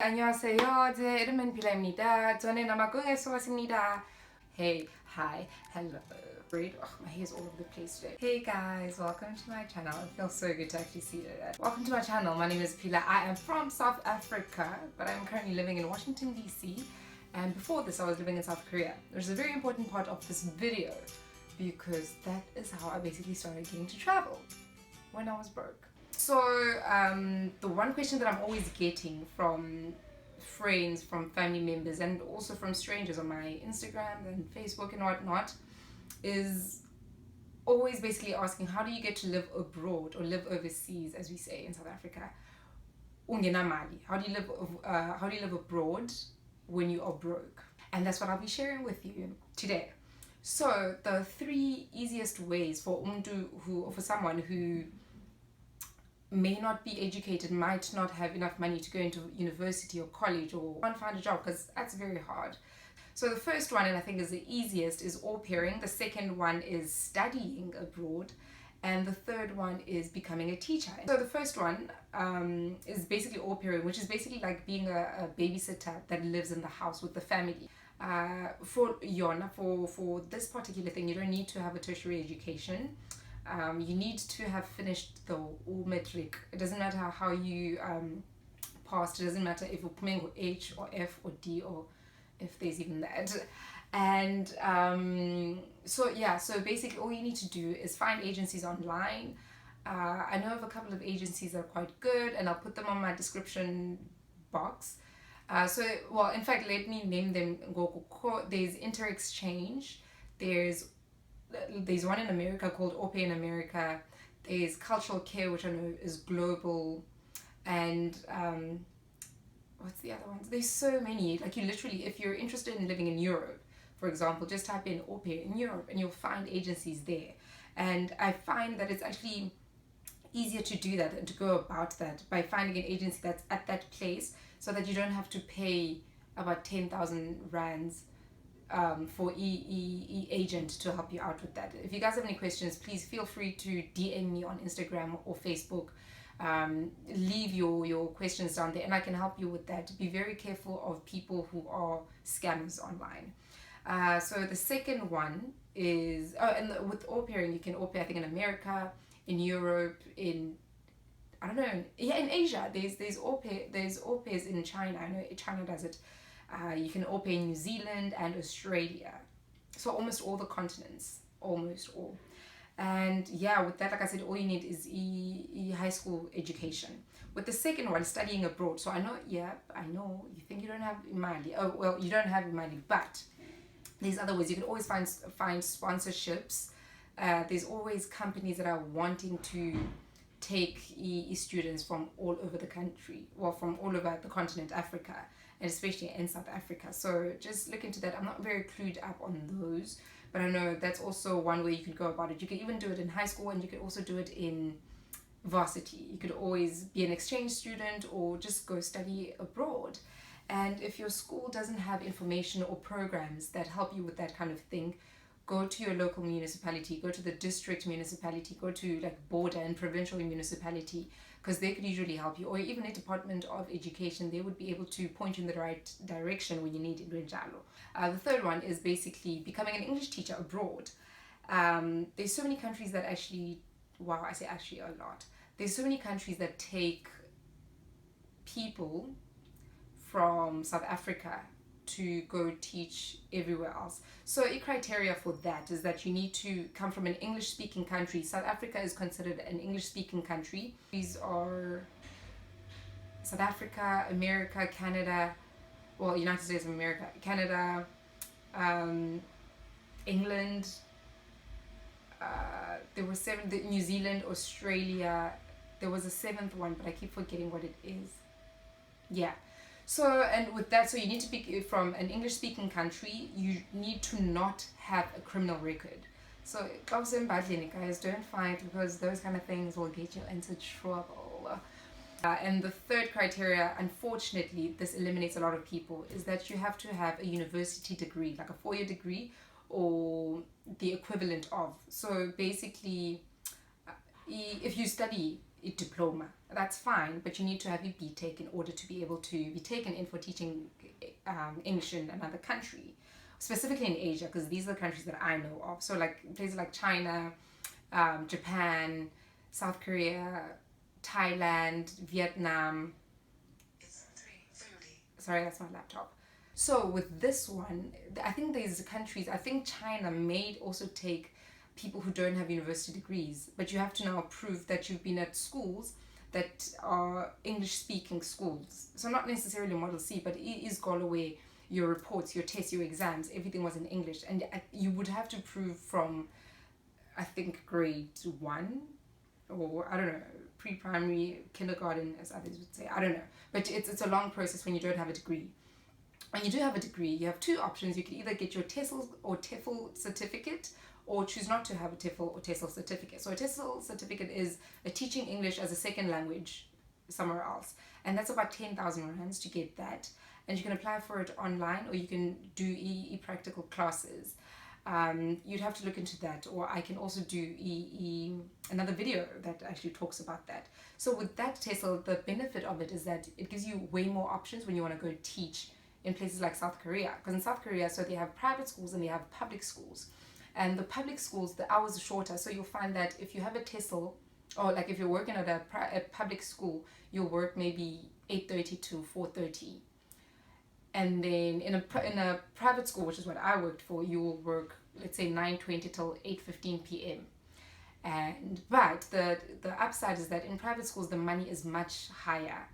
안녕하세요. 제 이름은 빌라입니다. 저는 아마 한국에서 왔습니다. Hey, hi, hello. Great. Oh, my hair's all over the place today. Hey guys, welcome to my channel. It feels so good to actually see that. Welcome to my channel. My name is Pila. I am from South Africa, but I'm currently living in Washington, D.C. And before this, I was living in South Korea. There's a very important part of this video because that is how I basically started getting to travel when I was broke. So the one question that I'm always getting from friends, from family members, and also from strangers on my Instagram and Facebook and whatnot is always basically asking, how do you get to live abroad or live overseas, as we say in South Africa? Ungena mali. How do you live abroad when you are broke? And that's what I'll be sharing with you today. So the three easiest ways for someone who may not be educated, might not have enough money to go into university or college or can't find a job, because that's very hard. So the first one, and I think is the easiest, is au pairing. The second one is studying abroad. And the third one is becoming a teacher. So the first one is basically au pairing, which is basically like being a babysitter that lives in the house with the family. For this particular thing, you don't need to have a tertiary education. You need to have finished the matric. It doesn't matter how you passed. It doesn't matter if you're coming with H or F or D or if there's even that. And so basically all you need to do is find agencies online. I know of a couple of agencies that are quite good, and I'll put them on my description box. In fact, let me name them. There's InterExchange. There's one in America called Au Pair in America. There's Cultural Care, which I know is global. And what's the other ones? There's so many. Like, you literally, if you're interested in living in Europe, for example, just type in Au Pair in Europe and you'll find agencies there. And I find that it's actually easier to do that and to go about that by finding an agency that's at that place, so that you don't have to pay about 10,000 rands for agent to help you out with that. If you guys have any questions, please feel free to DM me on Instagram or Facebook. Leave your questions down there and I can help you with that. Be very careful of people who are scammers online. So the second one is, with au pairing, you can au pair, I think, in America, in Europe, in Asia. There's au pairs in China. I know China does it. You can au pair in New Zealand and Australia. So almost all the continents, almost all. And yeah, with that, like I said, all you need is high school education. With the second one, studying abroad. So I know you think you don't have Imali. Oh, well, you don't have Imali, but there's other ways. You can always find sponsorships. There's always companies that are wanting to take students from all over the country, well, from all over the continent, Africa, and especially in South Africa. So just look into that. I'm not very clued up on those, but I know that's also one way you can go about it. You can even do it in high school, and you can also do it in varsity. You could always be an exchange student or just go study abroad. And if your school doesn't have information or programs that help you with that kind of thing, go to your local municipality, go to the district municipality, go to like border and provincial municipality, because they could usually help you, or even a Department of Education. They would be able to point you in the right direction when you need it. The third one is basically becoming an English teacher abroad. There's so many countries that actually, wow, I say actually a lot. There's so many countries that take people from South Africa to go teach everywhere else. So a criteria for that is that you need to come from an English-speaking country. South Africa is considered an English-speaking country. These are South Africa, America, Canada, well, United States of America, Canada, England, there were 7, New Zealand, Australia. There was a 7th one, but I keep forgetting what it is. Yeah. So, and with that, so you need to be from an English-speaking country. You need to not have a criminal record. So, guys, don't fight, because those kind of things will get you into trouble. And the third criteria, unfortunately, this eliminates a lot of people, is that you have to have a university degree, like a 4-year degree or the equivalent of. So basically, if you study a diploma, that's fine, but you need to have your BTEC in order to be able to be taken in for teaching English in another country, specifically in Asia, because these are the countries that I know of. So like places like China, Japan, South Korea, Thailand, Vietnam. It's 3:30. Sorry, that's my laptop. So with this one, I think these countries, I think China may also take people who don't have university degrees, but you have to now prove that you've been at schools that are English speaking schools. So not necessarily Model C, but it is Galway, your reports, your tests, your exams, everything was in English. And you would have to prove from, I think, grade 1, or I don't know, pre-primary, kindergarten, as others would say. I don't know. But it's a long process when you don't have a degree. When you do have a degree, you have two options. You can either get your TESOL or TEFL certificate, or choose not to have a TEFL or TESOL certificate. So a TESOL certificate is a teaching English as a second language somewhere else. And that's about 10,000 rands to get that. And you can apply for it online, or you can do e-practical classes. You'd have to look into that, or I can also do another video that actually talks about that. So with that TESOL, the benefit of it is that it gives you way more options when you want to go teach in places like South Korea. Because in South Korea, so they have private schools and they have public schools. And the public schools, the hours are shorter. So you'll find that if you have a TESOL, or like if you're working at a public school, you'll work maybe 8:30 to 4:30. And then in a private school, which is what I worked for, you will work, let's say 9:20 till 8:15 p.m. But the upside is that in private schools, the money is much higher.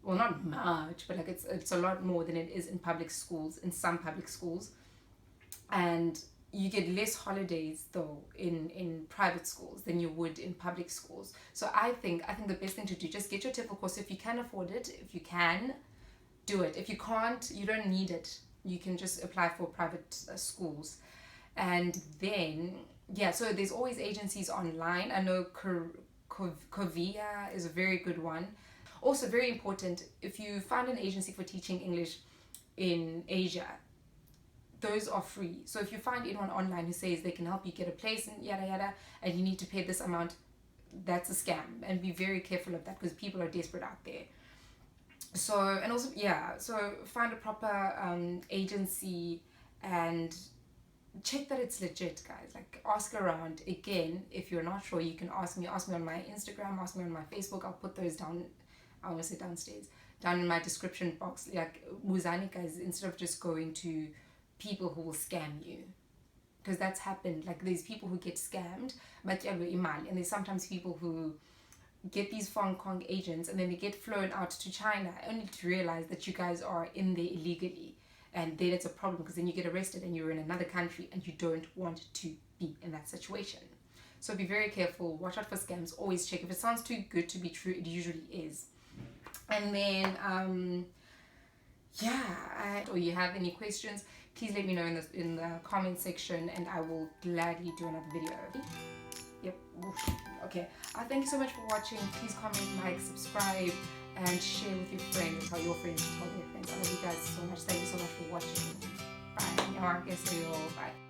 Well, not much, but like it's a lot more than it is in public schools, in some public schools. And you get less holidays though in private schools than you would in public schools. So I think the best thing to do, just get your TEFL course if you can afford it. If you can, do it. If you can't, you don't need it. You can just apply for private schools. And then so there's always agencies online. I know Covia is a very good one. Also very important, if you find an agency for teaching English in Asia, those are free. So if you find anyone online who says they can help you get a place and yada yada, and you need to pay this amount, that's a scam. And be very careful of that, because people are desperate out there. So, and also, so find a proper agency and check that it's legit, guys. Like, ask around. Again, if you're not sure, you can ask me on my Instagram, ask me on my Facebook. I'll put those down. I want to say downstairs, down in my description box. Like, Muzani, guys, instead of just going to people who will scam you, because that's happened. Like, there's people who get scammed, and there's sometimes people who get these Hong Kong agents and then they get flown out to China only to realize that you guys are in there illegally, and then it's a problem, because then you get arrested and you're in another country and you don't want to be in that situation. So be very careful, watch out for scams, always check. If it sounds too good to be true, it usually is. And then or you have any questions, please let me know in the comment section, and I will gladly do another video. Yep. Okay. Thank you so much for watching. Please comment, like, subscribe, and share with your friends. Tell your friends to tell their friends. I love you guys so much. Thank you so much for watching. Bye. Bye.